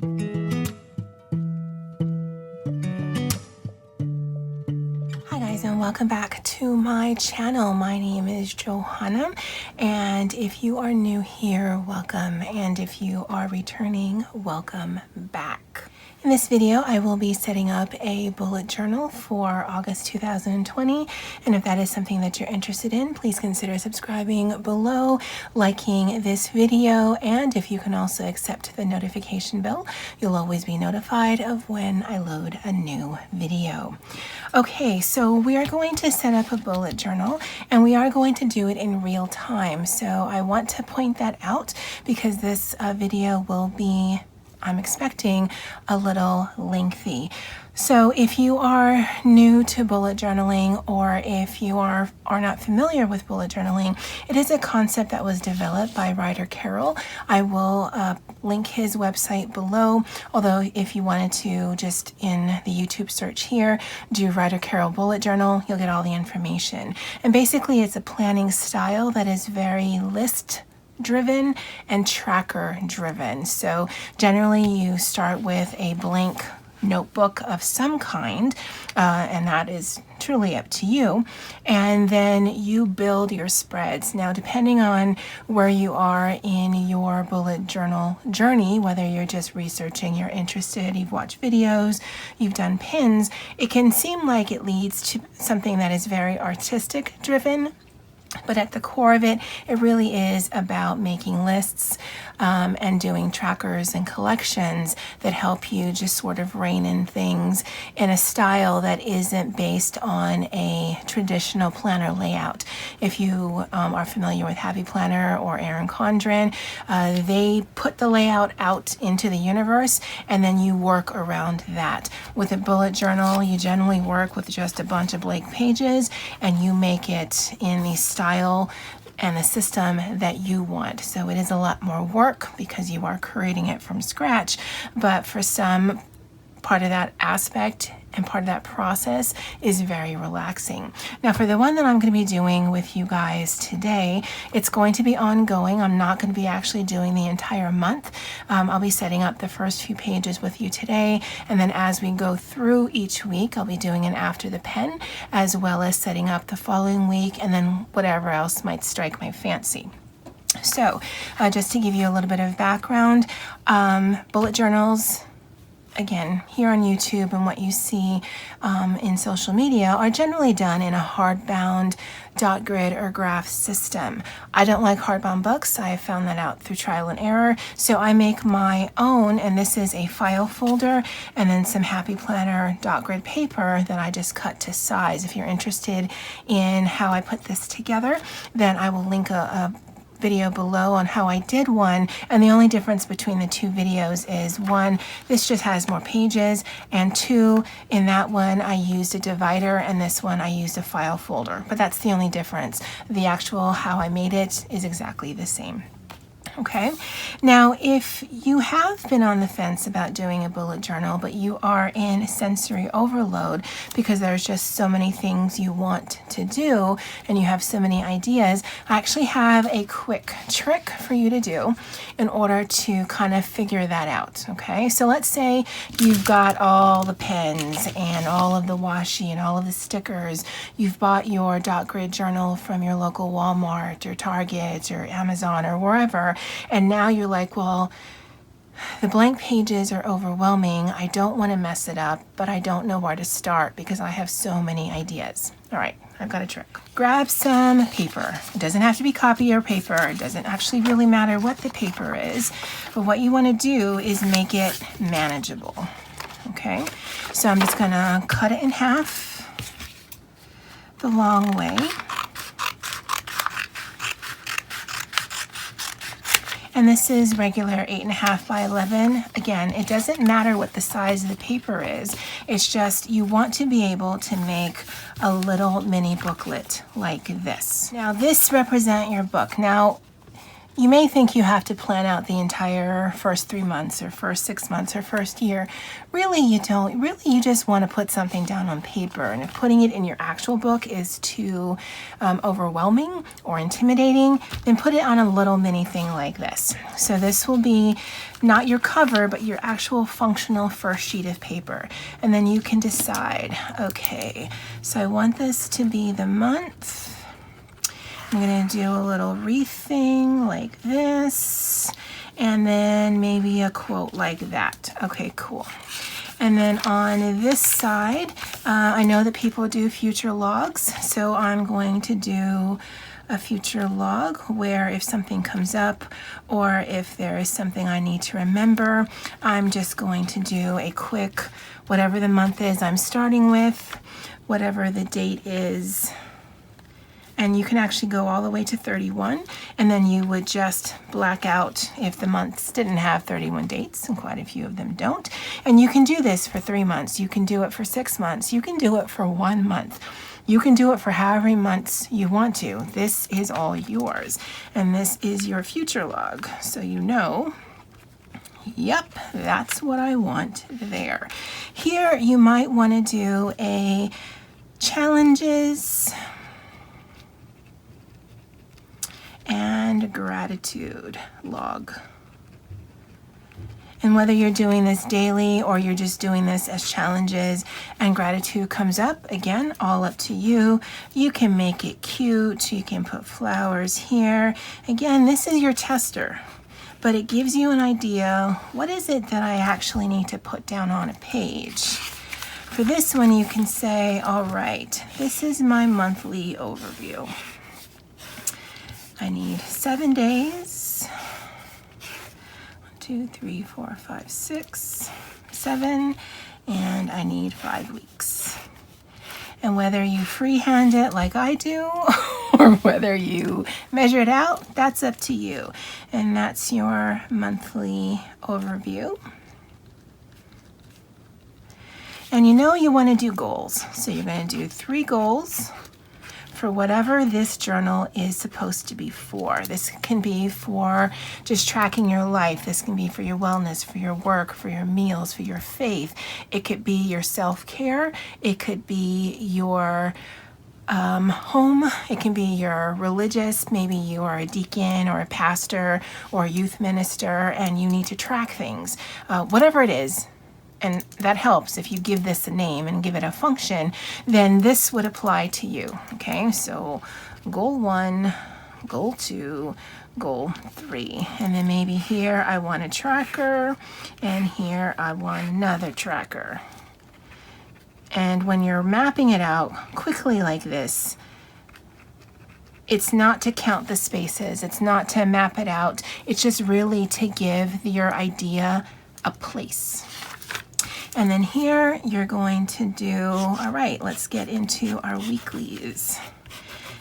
Hi guys, and welcome back to my channel. My name is Johanna, and if you are new here, welcome, and if you are returning, welcome back. In this video, I will be setting up a bullet journal for August 2020, and if that is something that you're interested in, please consider subscribing below, liking this video, and if you can also accept the notification bell, you'll always be notified of when I load a new video. Okay, so we are going to set up a bullet journal, and we are going to do it in real time. So I want to point that out because this video will be, I'm expecting, a little lengthy. So if you are new to bullet journaling, or if you are not familiar with bullet journaling, it is a concept that was developed by Ryder Carroll. I will link his website below, although if you wanted to just in the YouTube search here, do Ryder Carroll bullet journal, you'll get all the information. And basically it's a planning style that is very list driven and tracker driven. So generally you start with a blank notebook of some kind, and that is truly up to you, and then you build your spreads. Now, depending on where you are in your bullet journal journey, whether you're just researching, you're interested, you've watched videos, you've done pins, it can seem like it leads to something that is very artistic driven. But at the core of it, it really is about making lists and doing trackers and collections that help you just sort of rein in things in a style that isn't based on a traditional planner layout. If you are familiar with Happy Planner or Erin Condren, they put the layout out into the universe and then you work around that. With a bullet journal, you generally work with just a bunch of blank pages and you make it in the style and the system that you want. So it is a lot more work because you are creating it from scratch, but for some, part of that aspect and part of that process is very relaxing. Now for the one that I'm going to be doing with you guys today, it's going to be ongoing. I'm not going to be actually doing the entire month. I'll be setting up the first few pages with you today, and then as we go through each week, I'll be doing an after the pen, as well as setting up the following week, and then whatever else might strike my fancy. So just to give you a little bit of background, bullet journals, again, here on YouTube and what you see in social media are generally done in a hardbound dot grid or graph system. I don't like hardbound books. I have found that out through trial and error. So I make my own, and this is a file folder and then some Happy Planner dot grid paper that I just cut to size. If you're interested in how I put this together, then I will link a video below on how I did one, and the only difference between the two videos is one, this just has more pages, and two, in that one I used a divider and this one I used a file folder, but that's the only difference. The actual how I made it is exactly the same. Okay, now if you have been on the fence about doing a bullet journal, but you are in sensory overload because there's just so many things you want to do and you have so many ideas, I actually have a quick trick for you to do in order to kind of figure that out. Okay, so let's say you've got all the pens and all of the washi and all of the stickers. You've bought your dot grid journal from your local Walmart or Target or Amazon or wherever, and now you're like, well, the blank pages are overwhelming. I don't want to mess it up, but I don't know where to start because I have so many ideas. All right, I've got a trick. Grab some paper. It doesn't have to be copy or paper. It doesn't actually really matter what the paper is, but what you want to do is make it manageable. Okay, so I'm just gonna cut it in half the long way. And this is regular 8.5 by 11. Again, it doesn't matter what the size of the paper is. It's just you want to be able to make a little mini booklet like this. Now this represents your book. Now You may think you have to plan out the entire first 3 months or first 6 months or first year. Really, you don't. Really, you just want to put something down on paper. And if putting it in your actual book is too overwhelming or intimidating, then put it on a little mini thing like this. So this will be not your cover, but your actual functional first sheet of paper. And then you can decide, okay, so I want this to be the month. I'm going to do a little wreath thing like this, and then maybe a quote like that. Okay, cool. And then on this side, I know that people do future logs, so I'm going to do a future log where if something comes up or if there is something I need to remember, I'm just going to do a quick, whatever the month is I'm starting with, whatever the date is. And you can actually go all the way to 31, and then you would just black out if the months didn't have 31 dates, and quite a few of them don't. And you can do this for 3 months. You can do it for 6 months. You can do it for 1 month. You can do it for however many months you want to. This is all yours. And this is your future log. So you know, yep, that's what I want there. Here you might want to do a challenges and gratitude log. And whether you're doing this daily or you're just doing this as challenges and gratitude comes up, again, all up to you. You can make it cute. You can put flowers here. Again, this is your tester, but it gives you an idea, what is it that I actually need to put down on a page? For this one, you can say, all right, this is my monthly overview. I need 7 days. 1, 2, 3, 4, 5, 6, 7, and I need 5 weeks. And whether you freehand it like I do, or whether you measure it out, that's up to you. And that's your monthly overview. And you know you want to do goals. So you're going to do 3 goals for whatever this journal is supposed to be for. This can be for just tracking your life. This can be for your wellness, for your work, for your meals, for your faith. It could be your self-care. It could be your home. It can be your religious. Maybe you are a deacon or a pastor or a youth minister and you need to track things. Whatever it is, and that helps if you give this a name and give it a function, then this would apply to you. Okay, so goal 1, goal 2, goal 3. And then maybe here I want a tracker, and here I want another tracker. And when you're mapping it out quickly like this, it's not to count the spaces. It's not to map it out. It's just really to give your idea a place. And then here you're going to do, all right, let's get into our weeklies.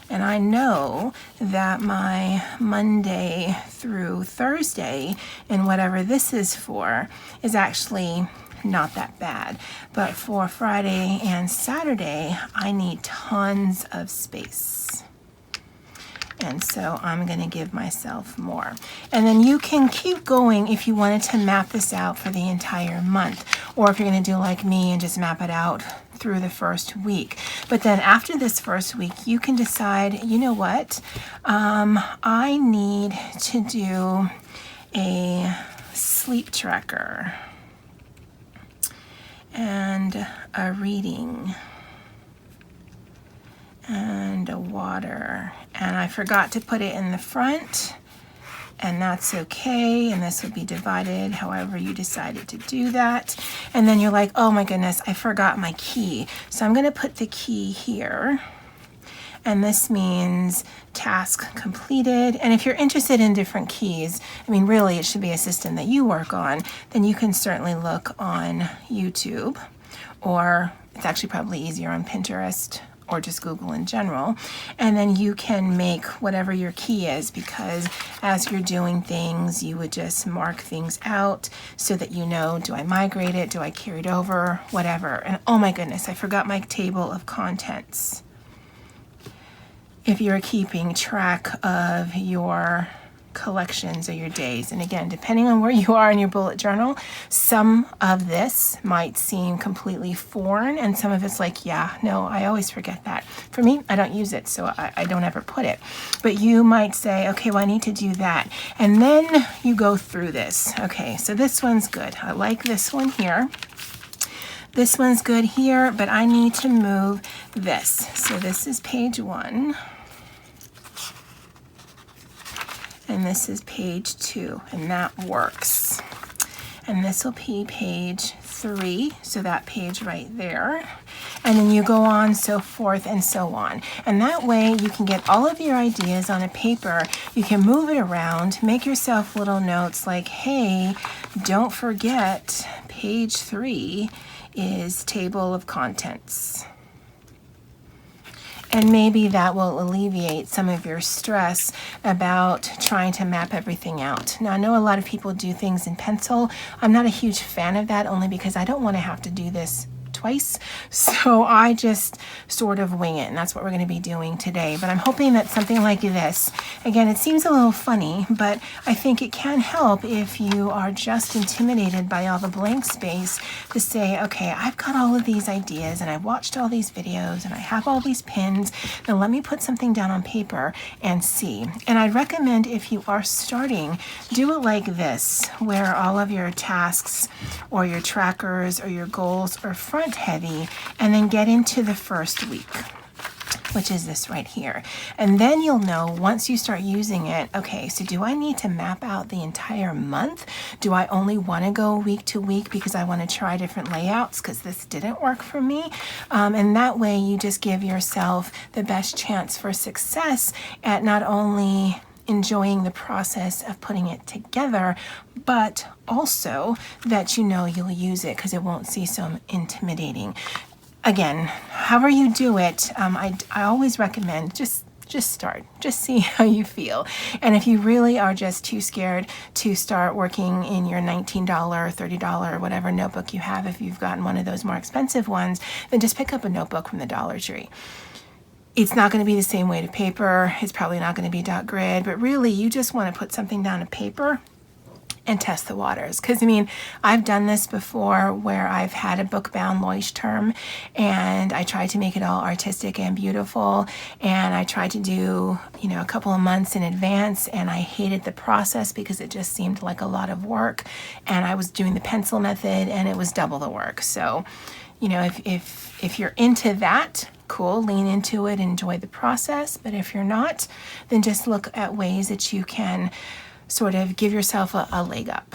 And I know that my Monday through Thursday, and whatever this is for, is actually not that bad. But for Friday and Saturday, I need tons of space. And so I'm going to give myself more. And then you can keep going if you wanted to map this out for the entire month, or if you're going to do like me and just map it out through the first week. But then after this first week, you can decide, you know what, I need to do a sleep tracker and a reading and a water, and I forgot to put it in the front, and that's okay, and this will be divided however you decided to do that. And then you're like, oh my goodness, I forgot my key. So I'm going to put the key here, and this means task completed. And if you're interested in different keys, I mean, really it should be a system that you work on, then you can certainly look on YouTube, or it's actually probably easier on Pinterest, or just Google in general, and then you can make whatever your key is, because as you're doing things, you would just mark things out so that you know, do I migrate it, do I carry it over, whatever. And oh my goodness, I forgot my table of contents. If you're keeping track of your collections or your days. And again, depending on where you are in your bullet journal, some of this might seem completely foreign and some of it's like, yeah, no, I always forget that. For me, I don't use it, so I don't ever put it. But you might say, okay, well, I need to do that. And then you go through this. Okay, so this one's good. I like this one here. This one's good here, but I need to move this. So this is page 1. And this is page 2, and that works. And this will be page 3, so that page right there. And then you go on, so forth and so on. And that way you can get all of your ideas on a paper. You can move it around, make yourself little notes like, hey, don't forget page 3 is table of contents. And maybe that will alleviate some of your stress about trying to map everything out. Now, I know a lot of people do things in pencil. I'm not a huge fan of that only because I don't want to have to do this twice. So I just sort of wing it, and that's what we're going to be doing today. But I'm hoping that something like this, again, it seems a little funny, but I think it can help if you are just intimidated by all the blank space to say, okay, I've got all of these ideas and I've watched all these videos and I have all these pins. Now let me put something down on paper and see. And I'd recommend if you are starting, do it like this, where all of your tasks or your trackers or your goals are front heavy, and then get into the first week, which is this right here. And then you'll know once you start using it, okay, so do I need to map out the entire month? Do I only want to go week to week because I want to try different layouts because this didn't work for me? And that way you just give yourself the best chance for success at not only enjoying the process of putting it together, but also that you know you'll use it because it won't seem so intimidating. Again, however you do it, I always recommend just start. Just see how you feel. And if you really are just too scared to start working in your $19, $30, whatever notebook you have, if you've gotten one of those more expensive ones, then just pick up a notebook from the Dollar Tree. It's not going to be the same weight of paper. It's probably not going to be dot grid, but really you just want to put something down on paper and test the waters. Because I mean, I've done this before where I've had a book-bound Leuchtturm and I tried to make it all artistic and beautiful, and I tried to do, you know, a couple of months in advance, and I hated the process because it just seemed like a lot of work, and I was doing the pencil method and it was double the work. So, you know, if you're into that, cool, lean into it, enjoy the process. But if you're not, then just look at ways that you can sort of give yourself a leg up.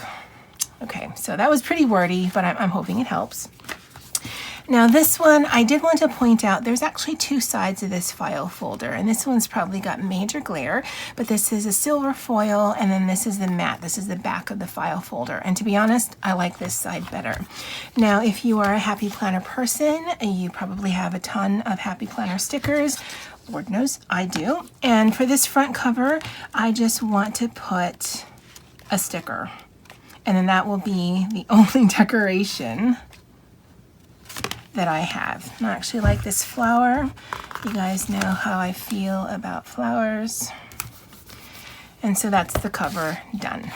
Okay, so that was pretty wordy, but I'm hoping it helps. Now this one, I did want to point out, there's actually 2 sides of this file folder, and this one's probably got major glare, but this is a silver foil, and then this is the matte. This is the back of the file folder, and to be honest, I like this side better. Now, if you are a Happy Planner person, you probably have a ton of Happy Planner stickers. Lord knows I do. And for this front cover, I just want to put a sticker, and then that will be the only decoration that I have. I actually like this flower. You guys know how I feel about flowers. And so that's the cover done.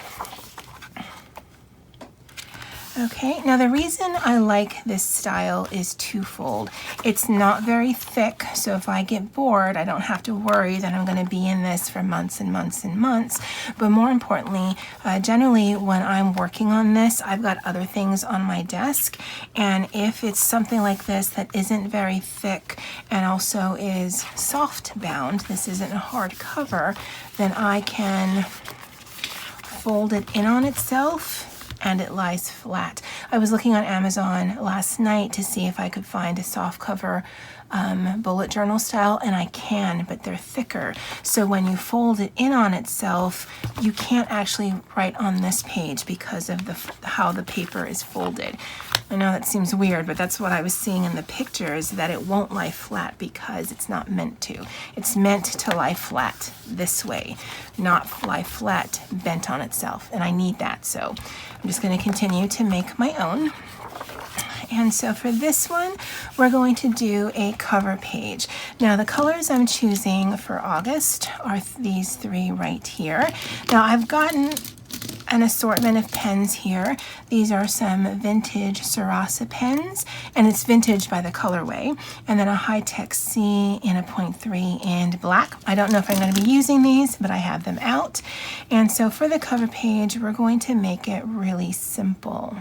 Okay, now the reason I like this style is twofold. It's not very thick, so if I get bored, I don't have to worry that I'm going to be in this for months and months and months. But more importantly, generally when I'm working on this, I've got other things on my desk, and if it's something like this that isn't very thick and also is soft bound, this isn't a hard cover, then I can fold it in on itself and it lies flat. I was looking on Amazon last night to see if I could find a soft cover bullet journal style, and I can, but they're thicker. So when you fold it in on itself, you can't actually write on this page because of how the paper is folded. I know that seems weird, but that's what I was seeing in the pictures, that it won't lie flat because it's not meant to. It's meant to lie flat this way, not lie flat bent on itself, and I need that. So I'm just going to continue to make my own. And so for this one, we're going to do a cover page. Now the colors I'm choosing for August are these three right here. Now I've gotten an assortment of pens here. These are some vintage Sarasa pens, and it's vintage by the colorway. And then a Hi-Tech C in a 0.3 and black. I don't know if I'm going to be using these, but I have them out. And so for the cover page, we're going to make it really simple.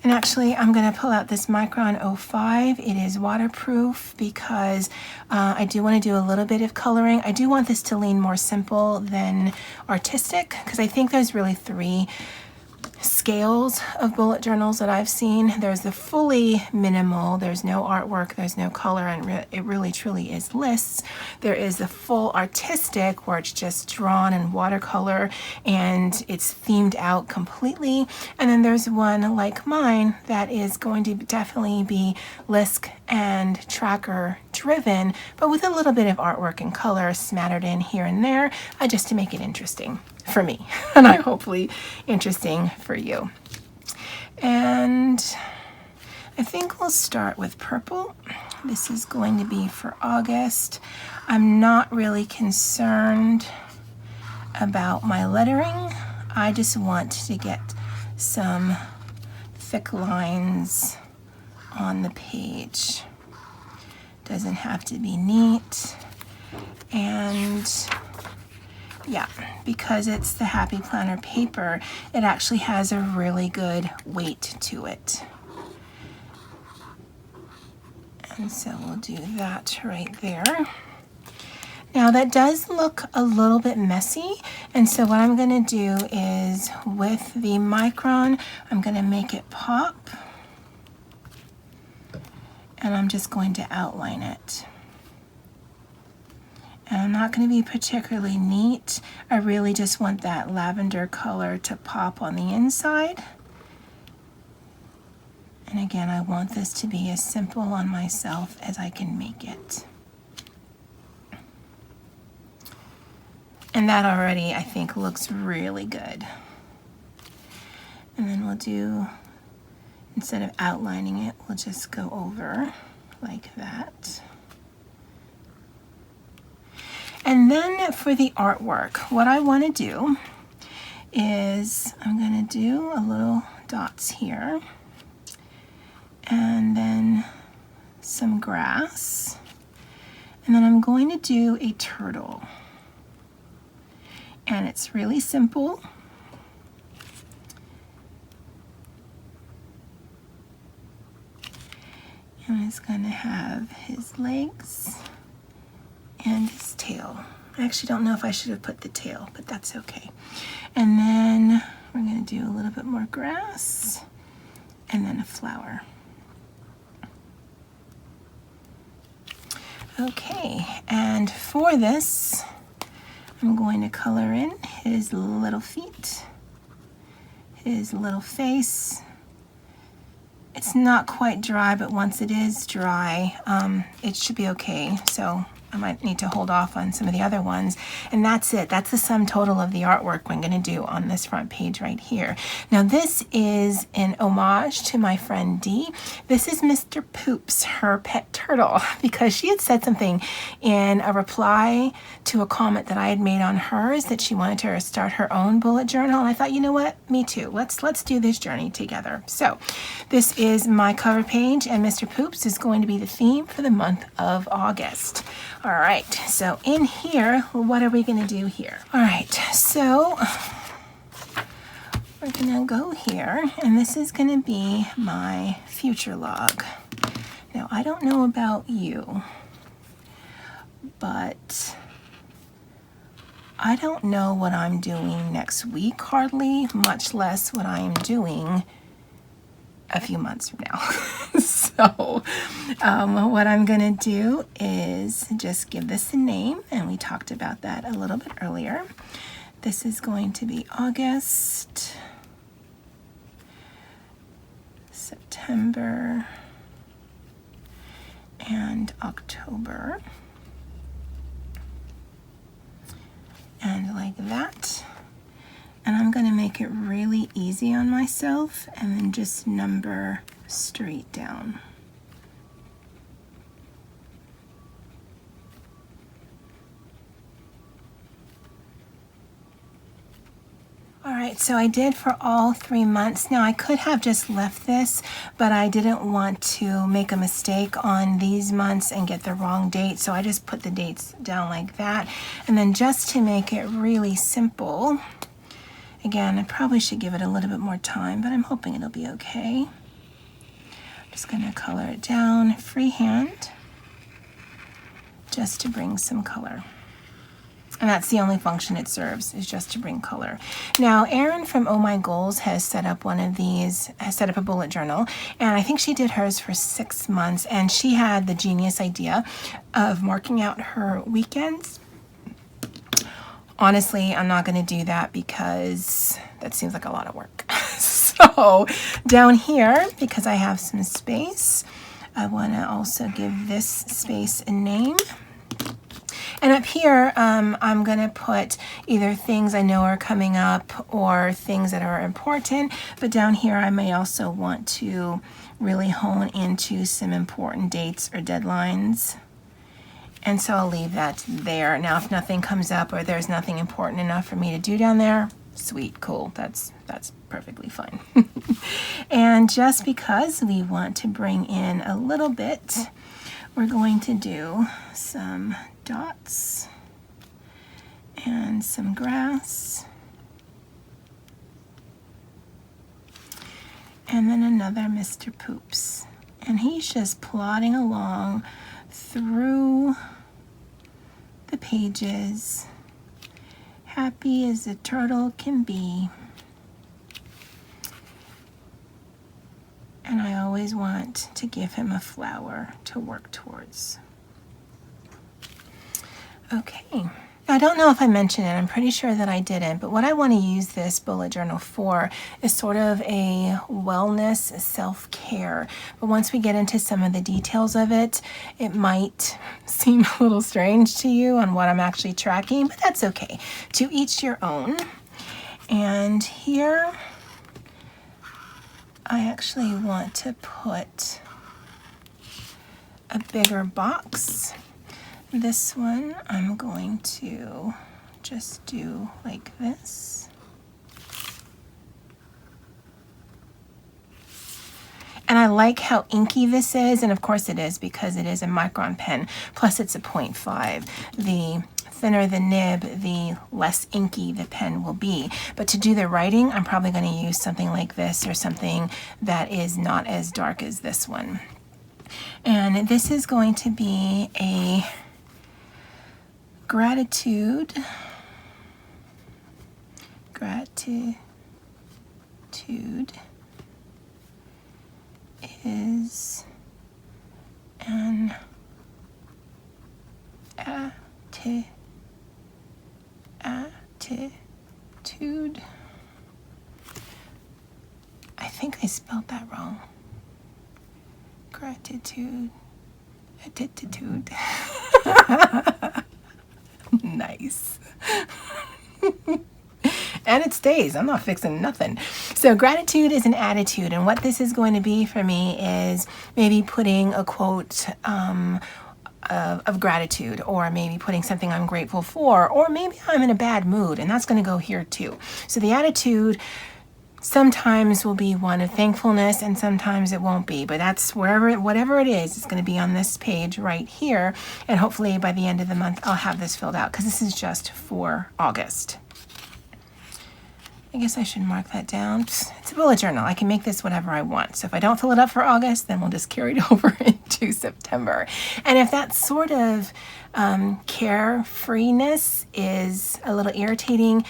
And actually, I'm going to pull out this Micron 05. It is waterproof because I do want to do a little bit of coloring. I do want this to lean more simple than artistic because I think there's really three scales of bullet journals that I've seen. There's the fully minimal, there's no artwork, there's no color, and it really truly is lists. There is the full artistic where it's just drawn in watercolor and it's themed out completely. And then there's one like mine that is going to definitely be Lisk and tracker driven, but with a little bit of artwork and color smattered in here and there, just to make it interesting for me, and I hopefully interesting for you. And I think we'll start with purple. This is going to be for August. I'm not really concerned about my lettering. I just want to get some thick lines on the page. Doesn't have to be neat. And yeah, because it's the Happy Planner paper, it actually has a really good weight to it. And so we'll do that right there. Now that does look a little bit messy, and so what I'm going to do is with the Micron, I'm going to make it pop, and I'm just going to outline it. And I'm not going to be particularly neat. I really just want that lavender color to pop on the inside. And again, I want this to be as simple on myself as I can make it. And that already, I think, looks really good. And then we'll do, instead of outlining it, we'll just go over like that. And then for the artwork, what I want to do is I'm going to do a little dots here and then some grass, and then I'm going to do a turtle. And it's really simple. And it's going to have his legs and his tail. I actually don't know if I should have put the tail, but that's okay. And then we're going to do a little bit more grass and then a flower. Okay, and for this, I'm going to color in his little feet, his little face. It's not quite dry, but once it is dry, it should be okay. So I might need to hold off on some of the other ones. And that's it. That's the sum total of the artwork I'm going to do on this front page right here. Now this is an homage to my friend Dee. This is Mr. Poops, her pet turtle, because she had said something in a reply to a comment that I had made on hers that she wanted to start her own bullet journal. And I thought, you know what? Me too. Let's do this journey together. So this is my cover page, and Mr. Poops is going to be the theme for the month of August. All right, so in here, what are we going to do here? All right, so we're going to go here, and this is going to be my future log. Now, I don't know about you, but I don't know what I'm doing next week hardly, much less what I am doing a few months from now. So what I'm going to do is just give this a name, and we talked about that a little bit earlier. This is going to be August, September, and October. And like that. And I'm going to make make it really easy on myself and then just number straight down. All right, so I did for all 3 months. Now I could have just left this, but I didn't want to make a mistake on these months and get the wrong date, so I just put the dates down like that. And then just to make it really simple, again, I probably should give it a little bit more time, but I'm hoping it'll be okay. I'm just gonna color it down freehand, just to bring some color. And that's the only function it serves, is just to bring color. Now, Erin from Oh My Goals has set up one of these, has set up a bullet journal, and I think she did hers for 6 months, and she had the genius idea of marking out her weekends. Honestly, I'm not gonna do that because that seems like a lot of work. So down here, because I have some space, I wanna also give this space a name. And up here, I'm gonna put either things I know are coming up or things that are important, but down here I may also want to really hone into some important dates or deadlines. And so I'll leave that there. Now, if nothing comes up or there's nothing important enough for me to do down there, sweet, cool, that's perfectly fine. And just because we want to bring in a little bit, we're going to do some dots and some grass, and then another Mr. Poops, and he's just plodding along through the pages, happy as a turtle can be. And I always want to give him a flower to work towards. Okay, I don't know if I mentioned it, I'm pretty sure that I didn't, but what I want to use this bullet journal for is sort of a wellness self-care. But once we get into some of the details of it, it might seem a little strange to you on what I'm actually tracking, but that's okay. To each your own. And here, I actually want to put a bigger box. This one I'm going to just do like this. And I like how inky this is, and of course it is because it is a Micron pen, plus it's a 0.5. The thinner the nib, the less inky the pen will be. But to do the writing, I'm probably going to use something like this or something that is not as dark as this one. And this is going to be a gratitude is an attitude. I think I spelled that wrong. Gratitude, attitude. Nice. And it stays. I'm not fixing nothing. So gratitude is an attitude, and what this is going to be for me is maybe putting a quote of gratitude, or maybe putting something I'm grateful for, or maybe I'm in a bad mood, and that's going to go here too. So the attitude sometimes will be one of thankfulness, and sometimes it won't be, but that's whatever it is, it's going to be on this page right here, and hopefully by the end of the month I'll have this filled out, because this is just for August. I guess I should mark that down. It's a bullet journal. I can make this whatever I want. So if I don't fill it up for August, then we'll just carry it over into September. And if that sort of carefreeness is a little irritating,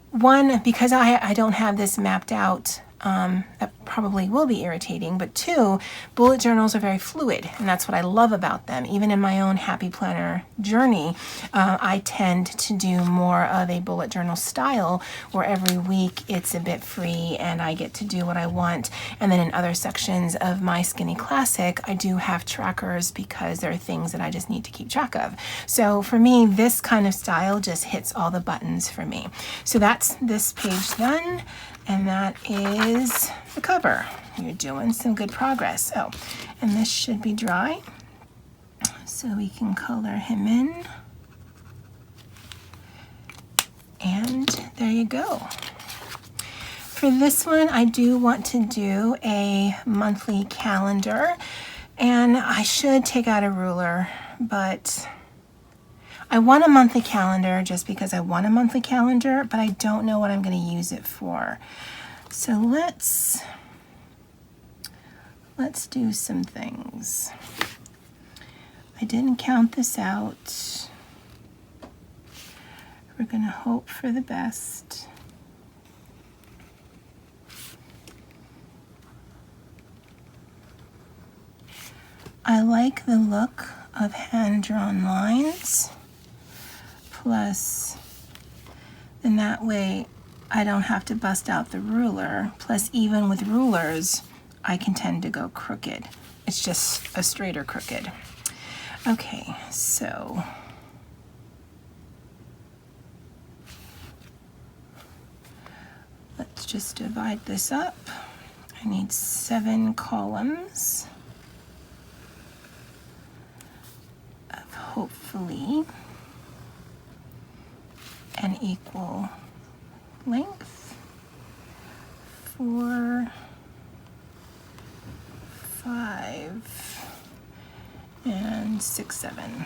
one, because I don't have this mapped out that probably will be irritating, but two, bullet journals are very fluid, and that's what I love about them. Even in my own Happy Planner journey, I tend to do more of a bullet journal style where every week it's a bit free and I get to do what I want. And then in other sections of my Skinny Classic, I do have trackers because there are things that I just need to keep track of. So for me, this kind of style just hits all the buttons for me. So that's this page done. And that is the cover. You're doing some good progress. Oh, and this should be dry, so we can color him in. And there you go. For this one, I do want to do a monthly calendar, and I should take out a ruler, but I want a monthly calendar just because I want a monthly calendar, but I don't know what I'm going to use it for. So let's do some things. I didn't count this out. We're going to hope for the best. I like the look of hand-drawn lines. Plus, then that way I don't have to bust out the ruler. Plus, even with rulers, I can tend to go crooked. It's just a straighter crooked. Okay, so let's just divide this up. I need 7 columns of hopefully an equal length. 4, 5, and 6, 7.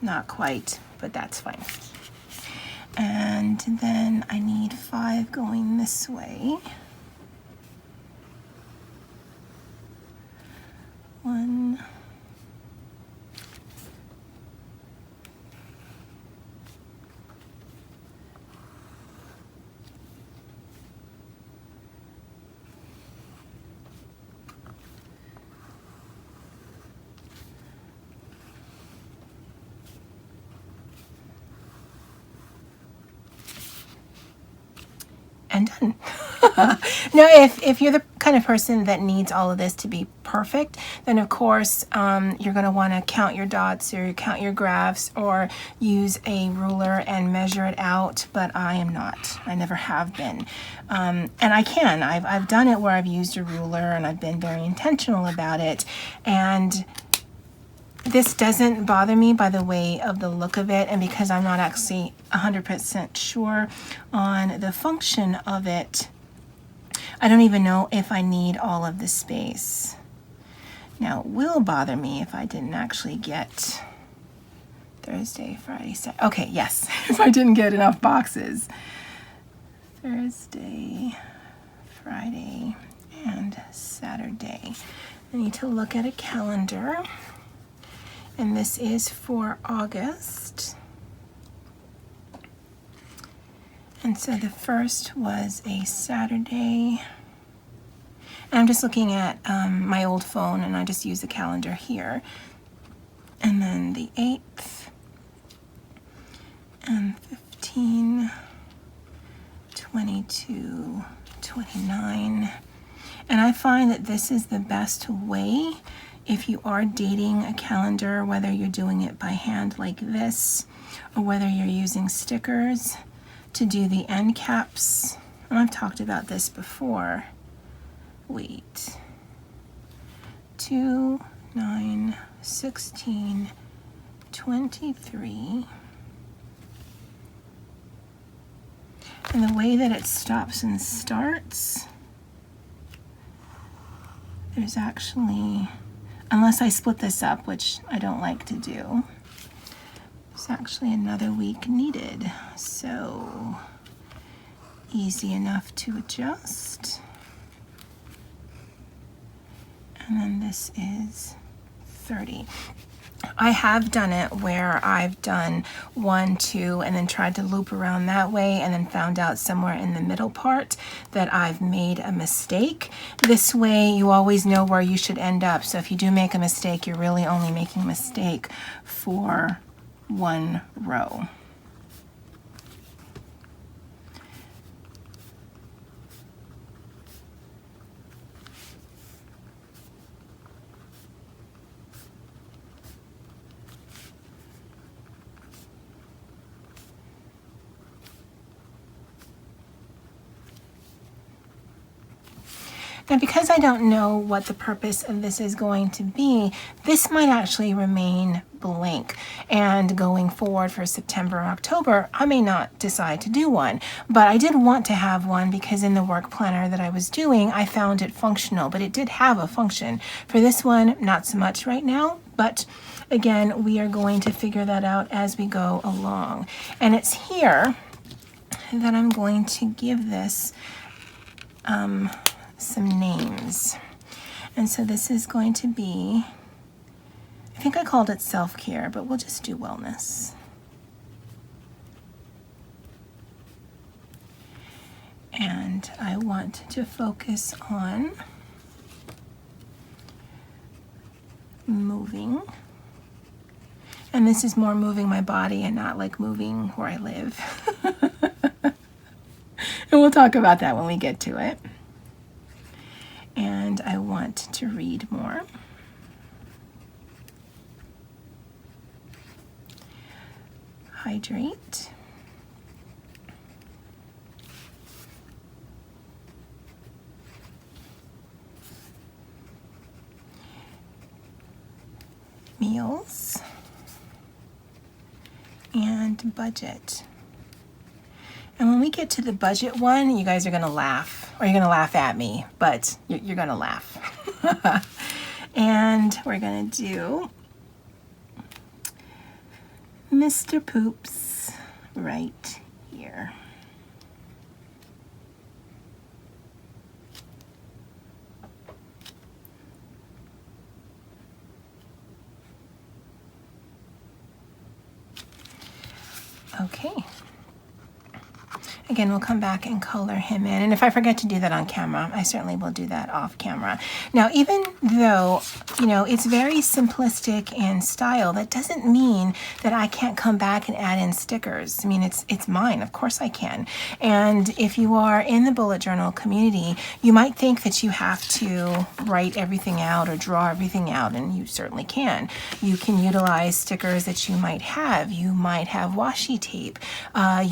Not quite, but that's fine. And then I need 5 going this way. 1, 'and done. Now, if you're the kind of person that needs all of this to be perfect, then of course you're going to want to count your dots or count your graphs or use a ruler and measure it out, but I am not. I never have been. And I can. I've done it where I've used a ruler and I've been very intentional about it. And this doesn't bother me by the way of the look of it, and because I'm not actually 100% sure on the function of it, I don't even know if I need all of the space. Now, it will bother me if I didn't actually get Thursday, Friday, Saturday. Okay, yes, if I didn't get enough boxes. Thursday, Friday, and Saturday. I need to look at a calendar. And this is for August. And so the first was a Saturday. And I'm just looking at my old phone, and I just use the calendar here. And then the 8th, and 15, 22, 29. And I find that this is the best way if you are dating a calendar, whether you're doing it by hand like this, or whether you're using stickers to do the end caps. And I've talked about this before. Wait. 2, 9, 16, 23. And the way that it stops and starts, there's actually, unless I split this up, which I don't like to do, there's actually another week needed. So easy enough to adjust. And then this is 30. I have done it where I've done 1, 2, and then tried to loop around that way and then found out somewhere in the middle part that I've made a mistake. This way you always know where you should end up. So if you do make a mistake, you're really only making a mistake for 1 row. Now, because I don't know what the purpose of this is going to be, this might actually remain blank. And going forward for September, October, I may not decide to do one. But I did want to have one because in the work planner that I was doing, I found it functional, but it did have a function. For this one, not so much right now, but again, we are going to figure that out as we go along. And it's here that I'm going to give this some names. And so this is going to be, I think I called it self-care, but we'll just do wellness. And I want to focus on moving. And this is more moving my body and not like moving where I live. And we'll talk about that when we get to it. And I want to read more. Hydrate. Meals. And budget. And when we get to the budget one, you guys are going to laugh, or you're going to laugh at me, but you're going to laugh. And we're going to do Mr. Poops right here. Okay. Again, we'll come back and color him in. And if I forget to do that on camera, I certainly will do that off camera. Now, even though, you know, it's very simplistic in style, that doesn't mean that I can't come back and add in stickers. I mean, it's mine. Of course I can. And if you are in the bullet journal community, you might think that you have to write everything out or draw everything out, and you certainly can. You can utilize stickers that you might have. You might have washi tape.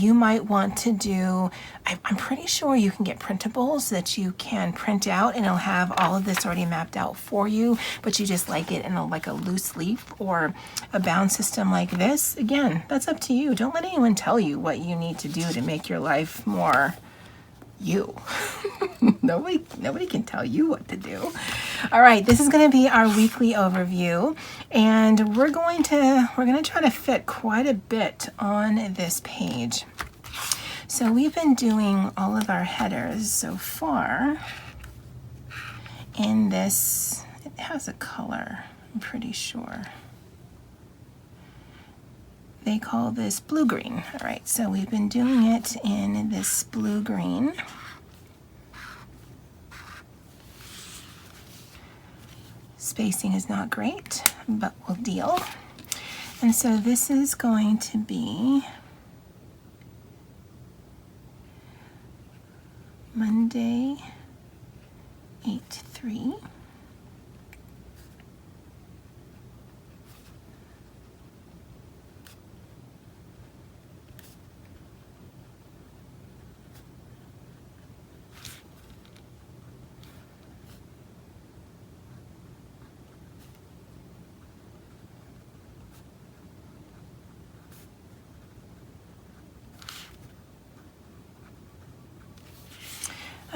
You might want to do, I'm pretty sure you can get printables that you can print out and it'll have all of this already mapped out for you, but you just like it in like a loose leaf or a bound system like this. Again, that's up to you. Don't let anyone tell you what you need to do to make your life more you. Nobody can tell you what to do. All right, this is going to be our weekly overview, and we're going to try to fit quite a bit on this page. So we've been doing all of our headers so far in this. It has a color, I'm pretty sure. They call this blue-green. All right, so we've been doing it in this blue-green. Spacing is not great, but we'll deal. And so this is going to be Monday, 8/3.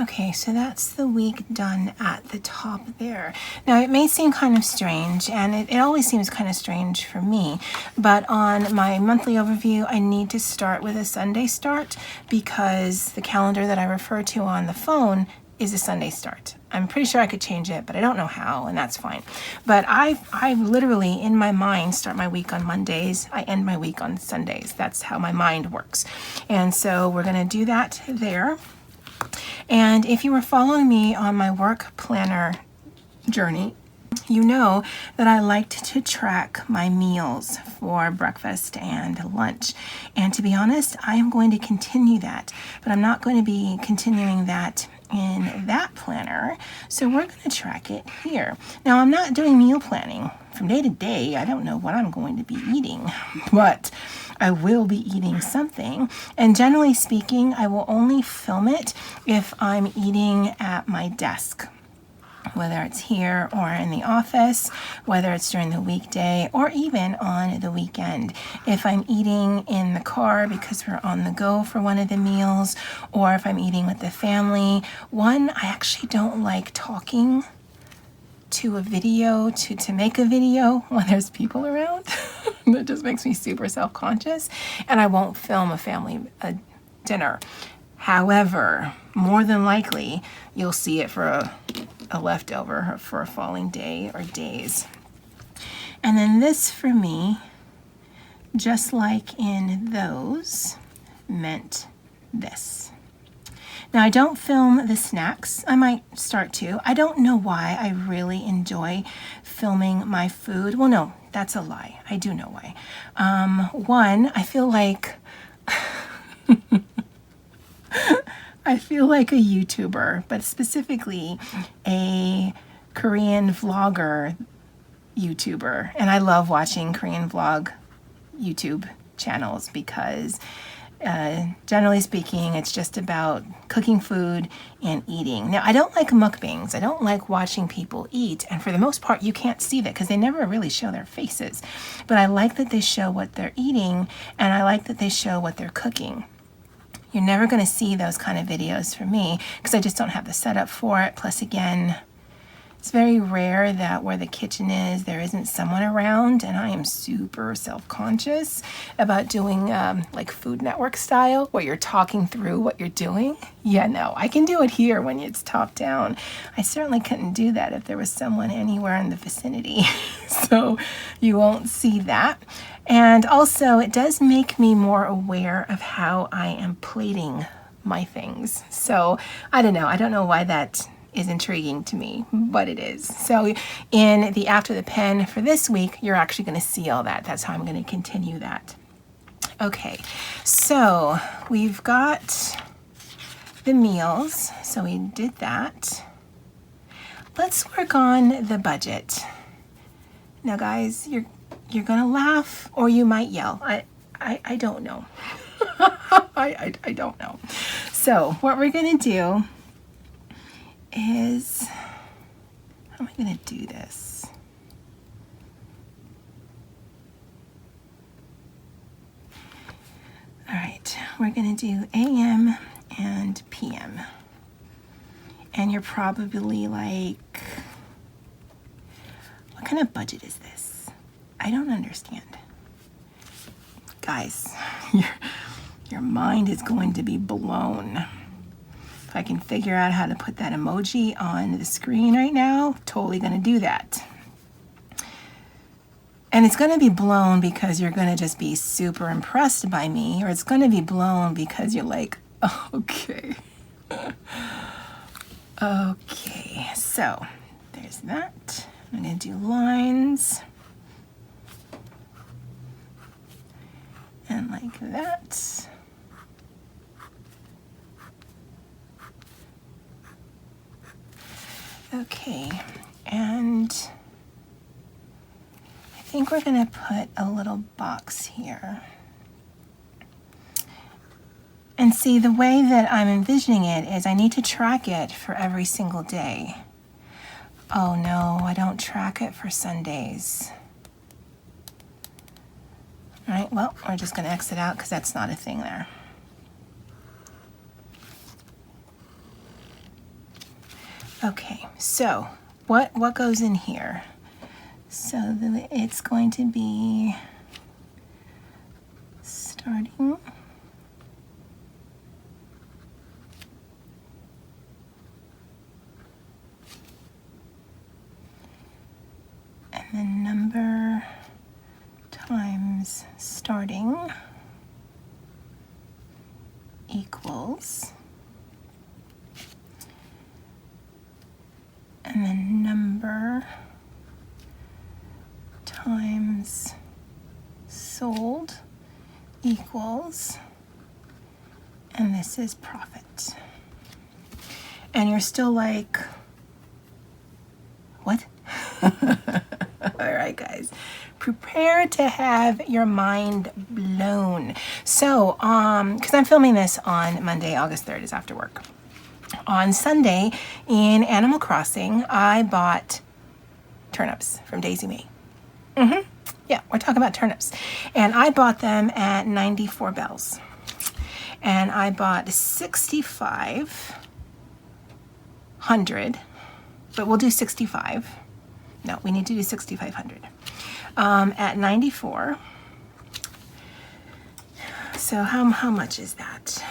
Okay, so that's the week done at the top there. Now, it may seem kind of strange, and it always seems kind of strange for me, but on my monthly overview, I need to start with a Sunday start because the calendar that I refer to on the phone is a Sunday start. I'm pretty sure I could change it, but I don't know how, and that's fine. But I literally, in my mind, start my week on Mondays. I end my week on Sundays. That's how my mind works. And so we're going to do that there. And if you were following me on my work planner journey, you know that I liked to track my meals for breakfast and lunch. And to be honest, I am going to continue that, but I'm not going to be continuing that in that planner. So we're going to track it here. Now, I'm not doing meal planning from day to day. I don't know what I'm going to be eating, but I will be eating something. And generally speaking, I will only film it if I'm eating at my desk, whether it's here or in the office, whether it's during the weekday or even on the weekend. If I'm eating in the car because we're on the go for one of the meals, or if I'm eating with the family. One, I actually don't like talking to a video, to make a video when there's people around. That just makes me super self-conscious, and I won't film a family dinner. However, more than likely, you'll see it for a leftover for a falling day or days. And then this for me, just like in those, meant this. Now, I don't film the snacks. I might start to. I don't know why I really enjoy filming my food. Well, no, that's a lie. I do know why. One, I feel like a YouTuber, but specifically a Korean vlogger YouTuber. And I love watching Korean vlog YouTube channels because generally speaking, it's just about cooking food and eating. Now, I don't like mukbangs. I don't like watching people eat. And for the most part, you can't see that because they never really show their faces. But I like that they show what they're eating, and I like that they show what they're cooking. You're never going to see those kind of videos from me because I just don't have the setup for it. Plus, again, it's very rare that where the kitchen is, there isn't someone around, and I am super self-conscious about doing like Food Network style, where you're talking through what you're doing. Yeah, no, I can do it here when it's top down. I certainly couldn't do that if there was someone anywhere in the vicinity. So you won't see that. And also, it does make me more aware of how I am plating my things. So I don't know. I don't know why that is intriguing to me, but it is. So in the After the Pen for this week, you're actually going to see all that. That's how I'm going to continue that. Okay, so we've got the meals. So we did that. Let's work on the budget. Now, guys, you're going to laugh or you might yell. I don't know. I don't know. So what we're going to do is, how am I going to do this? All right, we're going to do AM and PM. And you're probably like, what kind of budget is this? I don't understand. Guys, your mind is going to be blown. If I can figure out how to put that emoji on the screen right now, totally going to do that. And it's going to be blown because you're going to just be super impressed by me, or it's going to be blown because you're like, oh, okay. Okay, so there's that. I'm going to do lines. And like that. Okay, and I think we're going to put a little box here. And see, the way that I'm envisioning it is I need to track it for every single day. Oh no, I don't track it for Sundays. All right, well, we're just going to exit out because that's not a thing there. Okay, so what goes in here? So it's going to be starting And then number times starting equals, and then number times sold equals, and this is profit. And you're still like, what? All right, guys, prepare to have your mind blown. So, because I'm filming this on Monday, August 3rd is after work. On Sunday in Animal Crossing, I bought turnips from Daisy Mae. Yeah, we're talking about turnips. And I bought them at 94 bells. And I bought 6,500, but we'll do 65. No, we need to do 6,500 at 94. So how much is that?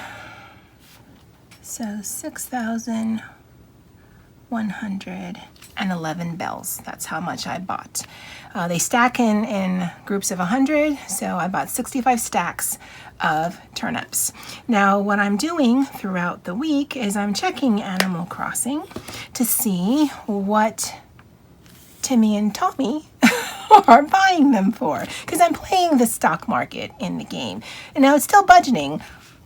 So 6,111 bells. That's how much I bought. They stack in groups of 100, so I bought 65 stacks of turnips. Now, what I'm doing throughout the week is I'm checking Animal Crossing to see what Timmy and Tommy are buying them for, because I'm playing the stock market in the game. And now it's still budgeting.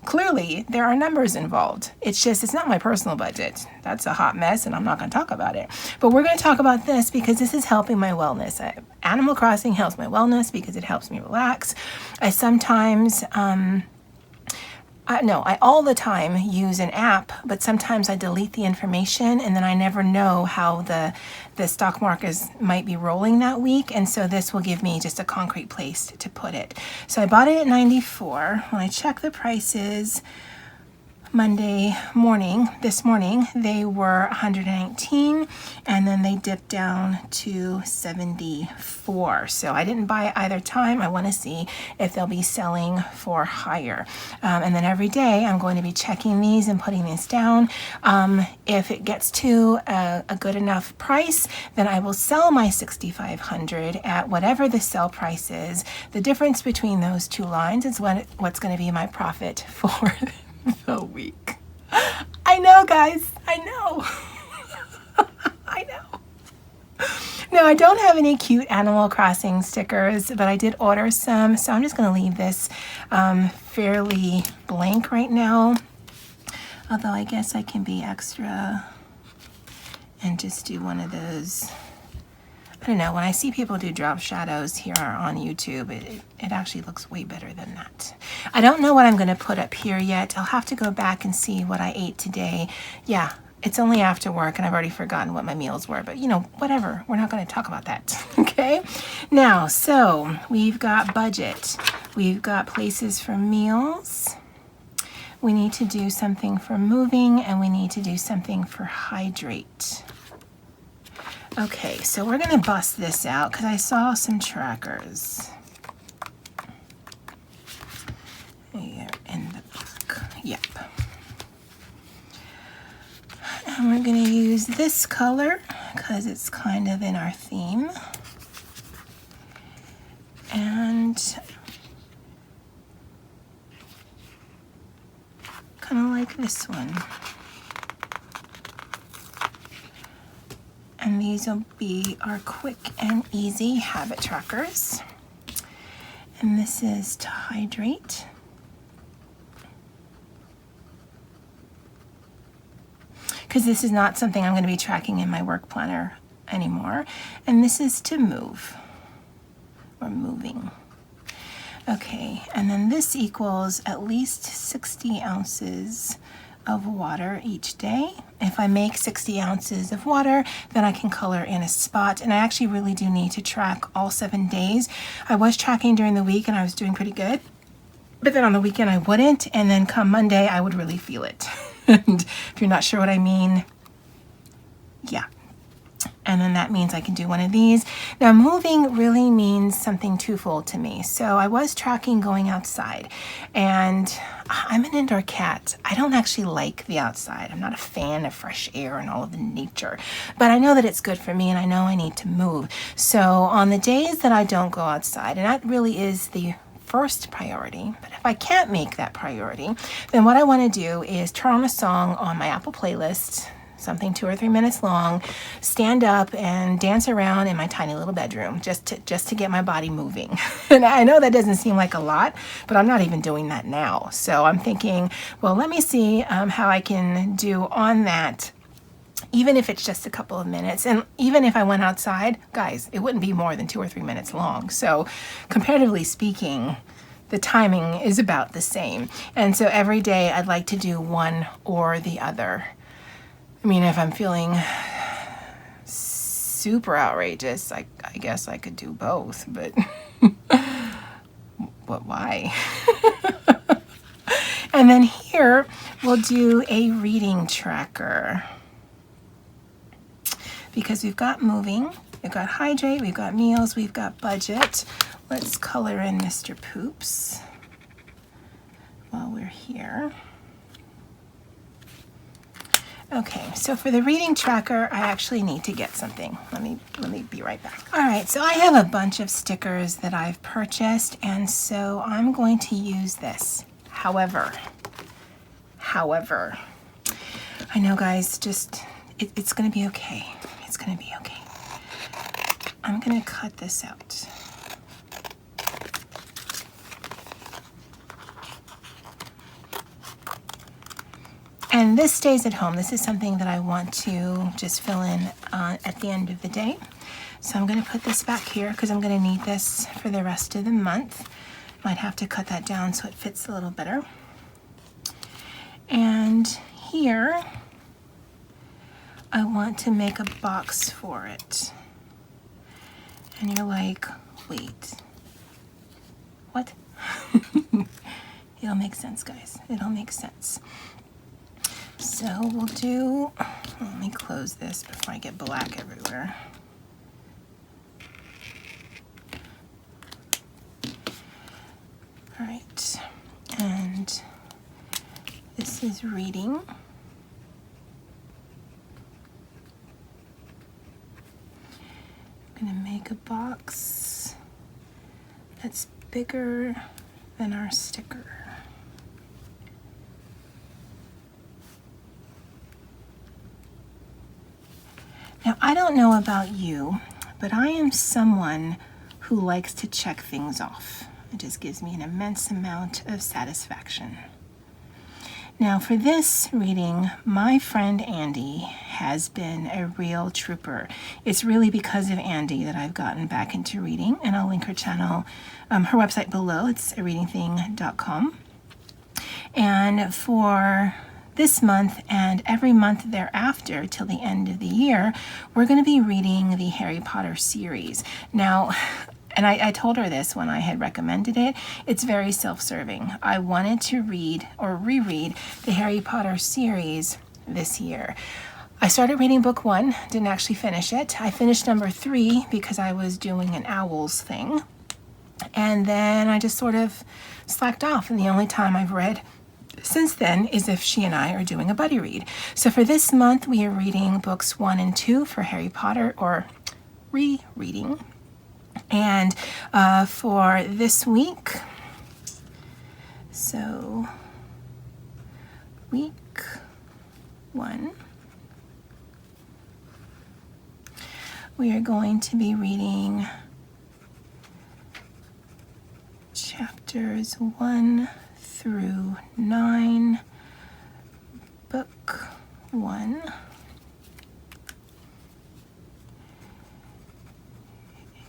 Clearly, there are numbers involved. It's just, it's not my personal budget. That's a hot mess, and I'm not going to talk about it. But we're going to talk about this because this is helping my wellness. Animal Crossing helps my wellness because it helps me relax. I sometimes, I all the time use an app, but sometimes I delete the information, and then I never know how the stock markets might be rolling that week, and so this will give me just a concrete place to put it. So I bought it at 94. When I check the prices Monday morning, this morning, they were 119, and then they dipped down to 74. So I didn't buy it either time. I want to see if they'll be selling for higher. And then every day I'm going to be checking these and putting these down. If it gets to a good enough price, then I will sell my 6,500 at whatever the sell price is. The difference between those two lines is what's going to be my profit for the week. I know, guys. I know. I know. No, I don't have any cute Animal Crossing stickers, but I did order some, so I'm just going to leave this fairly blank right now. Although I guess I can be extra and just do one of those. I don't know, when I see people do drop shadows here on YouTube, it actually looks way better than that. I don't know what I'm going to put up here yet. I'll have to go back and see what I ate today. Yeah, it's only after work and I've already forgotten what my meals were, but you know, whatever. We're not going to talk about that, okay? Now, so we've got budget. We've got places for meals. We need to do something for moving, and we need to do something for hydrate. Okay, so we're going to bust this out because I saw some trackers here in the book. Yep. And we're going to use this color because it's kind of in our theme. And kind of like this one. And these will be our quick and easy habit trackers. And this is to hydrate. Because this is not something I'm going to be tracking in my work planner anymore. And this is to move, or moving. Okay, and then this equals at least 60 ounces of water each day. If I make 60 ounces of water, then I can color in a spot. And I actually really do need to track all 7 days. I was tracking during the week and I was doing pretty good. But then on the weekend I wouldn't. And then come Monday, I would really feel it. And if you're not sure what I mean, yeah. And then that means I can do one of these. Now moving really means something twofold to me. So I was tracking going outside, and I'm an indoor cat. I don't actually like the outside. I'm not a fan of fresh air and all of the nature, but I know that it's good for me and I know I need to move. So on the days that I don't go outside, and that really is the first priority, but if I can't make that priority, then what I want to do is turn on a song on my Apple playlist, something 2 or 3 minutes long, stand up and dance around in my tiny little bedroom just to get my body moving. And I know that doesn't seem like a lot, but I'm not even doing that now. So I'm thinking, well, let me see how I can do on that, even if it's just a couple of minutes. And even if I went outside, guys, it wouldn't be more than 2 or 3 minutes long. So comparatively speaking, the timing is about the same. And so every day I'd like to do one or the other. I mean, if I'm feeling super outrageous, I guess I could do both, but why? And then here we'll do a reading tracker, because we've got moving, we've got hydrate, we've got meals, we've got budget. Let's color in Mr. Poops while we're here. Okay, so for the reading tracker, I actually need to get something. Let me be right back. All right, so I have a bunch of stickers that I've purchased, and so I'm going to use this. However, I know, guys, just, it's gonna be okay. It's gonna be okay. I'm gonna cut this out. And this stays at home. This is something that I want to just fill in at the end of the day. So I'm going to put this back here because I'm going to need this for the rest of the month. Might have to cut that down so it fits a little better. And here, I want to make a box for it. And you're like, wait, what? It'll make sense, guys. It'll make sense. So we'll do, let me close this before I get black everywhere. All right, and this is reading. I'm gonna make a box that's bigger than our sticker. Now, I don't know about you, but I am someone who likes to check things off. It just gives me an immense amount of satisfaction. Now, for this reading, my friend Andy has been a real trooper. It's really because of Andy that I've gotten back into reading, and I'll link her channel, her website below. It's areadingthing.com. And for this month and every month thereafter till the end of the year, we're going to be reading the Harry Potter series. Now, and I told her this when I had recommended it, it's very self-serving. I wanted to read or reread the Harry Potter series this year. I started reading book 1, didn't actually finish it. I finished number 3 because I was doing an owls thing. And then I just sort of slacked off, and the only time I've read since then is if she and I are doing a buddy read. So for this month, we are reading books 1 and 2 for Harry Potter, or rereading. And for this week, so week 1, we are going to be reading chapters 1 through 9, book 1.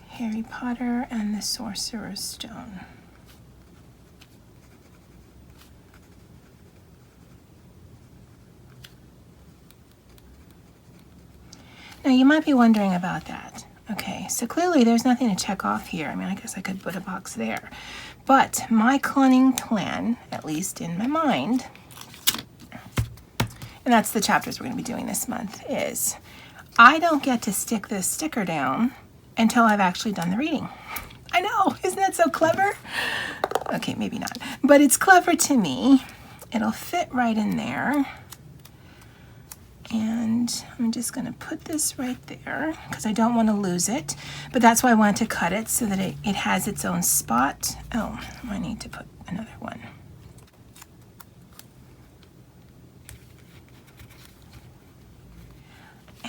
Harry Potter and the Sorcerer's Stone. Now you might be wondering about that. Okay, so clearly there's nothing to check off here. I mean, I guess I could put a box there. But my cunning plan, at least in my mind, and that's the chapters we're going to be doing this month, is I don't get to stick this sticker down until I've actually done the reading. I know, isn't that so clever? Okay, maybe not, but it's clever to me. It'll fit right in there. And I'm just going to put this right there because I don't want to lose it. But that's why I want to cut it so that it has its own spot. Oh, I need to put another one.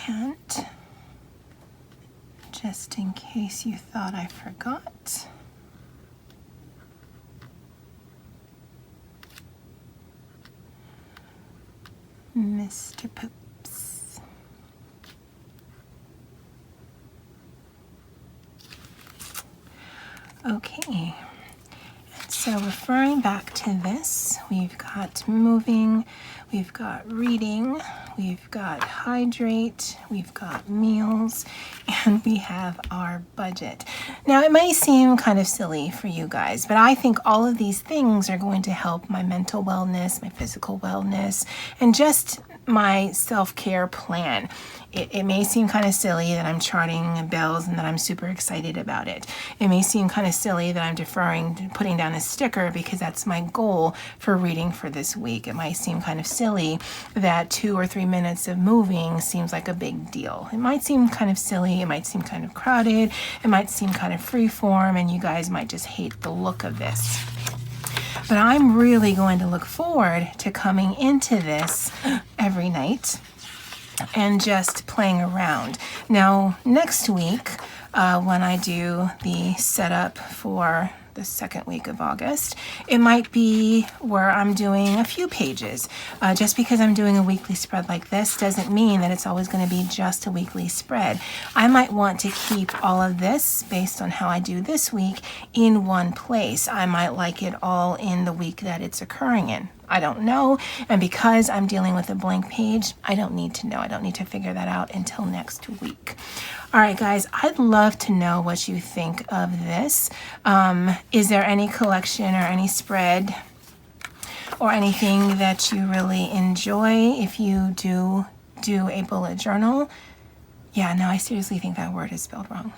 And just in case you thought I forgot, Mr. Poops. Okay, and so referring back to this, we've got moving, we've got reading, we've got hydrate, we've got meals, and we have our budget. Now, it may seem kind of silly for you guys, but I think all of these things are going to help my mental wellness, my physical wellness, and just my self-care plan. It may seem kind of silly that I'm charting bells and that I'm super excited about it. It may seem kind of silly that I'm deferring to putting down a sticker because that's my goal for reading for this week. It might seem kind of silly that 2 or 3 minutes of moving seems like a big deal. It might seem kind of silly, it might seem kind of crowded, it might seem kind of freeform, and you guys might just hate the look of this. But I'm really going to look forward to coming into this every night and just playing around. Now, next week, when I do the setup for the second week of August, it might be where I'm doing a few pages. Just because I'm doing a weekly spread like this doesn't mean that it's always going to be just a weekly spread. I might want to keep all of this based on how I do this week in one place. I might like it all in the week that it's occurring in. I don't know, and because I'm dealing with a blank page, I don't need to know. I don't need to figure that out until next week. All right, guys, I'd love to know what you think of this. Is there any collection or any spread or anything that you really enjoy if you do a bullet journal? Yeah, no, I seriously think that word is spelled wrong.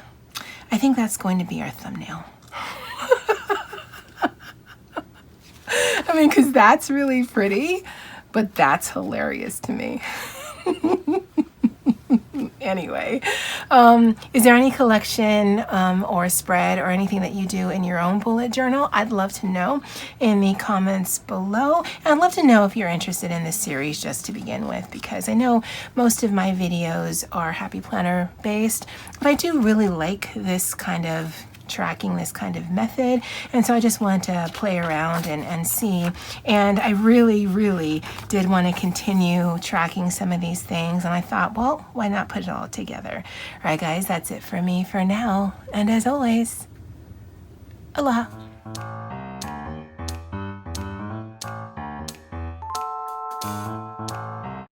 I think that's going to be our thumbnail. I mean, because that's really pretty, but that's hilarious to me. Anyway, is there any collection or spread or anything that you do in your own bullet journal? I'd love to know in the comments below. And I'd love to know if you're interested in this series just to begin with, because I know most of my videos are Happy Planner based, but I do really like this kind of tracking, this kind of method, and so I just wanted to play around and see, and I really did want to continue tracking some of these things, and I thought, well, why not put it all together? All right, guys, that's it for me for now, and as always, aloha.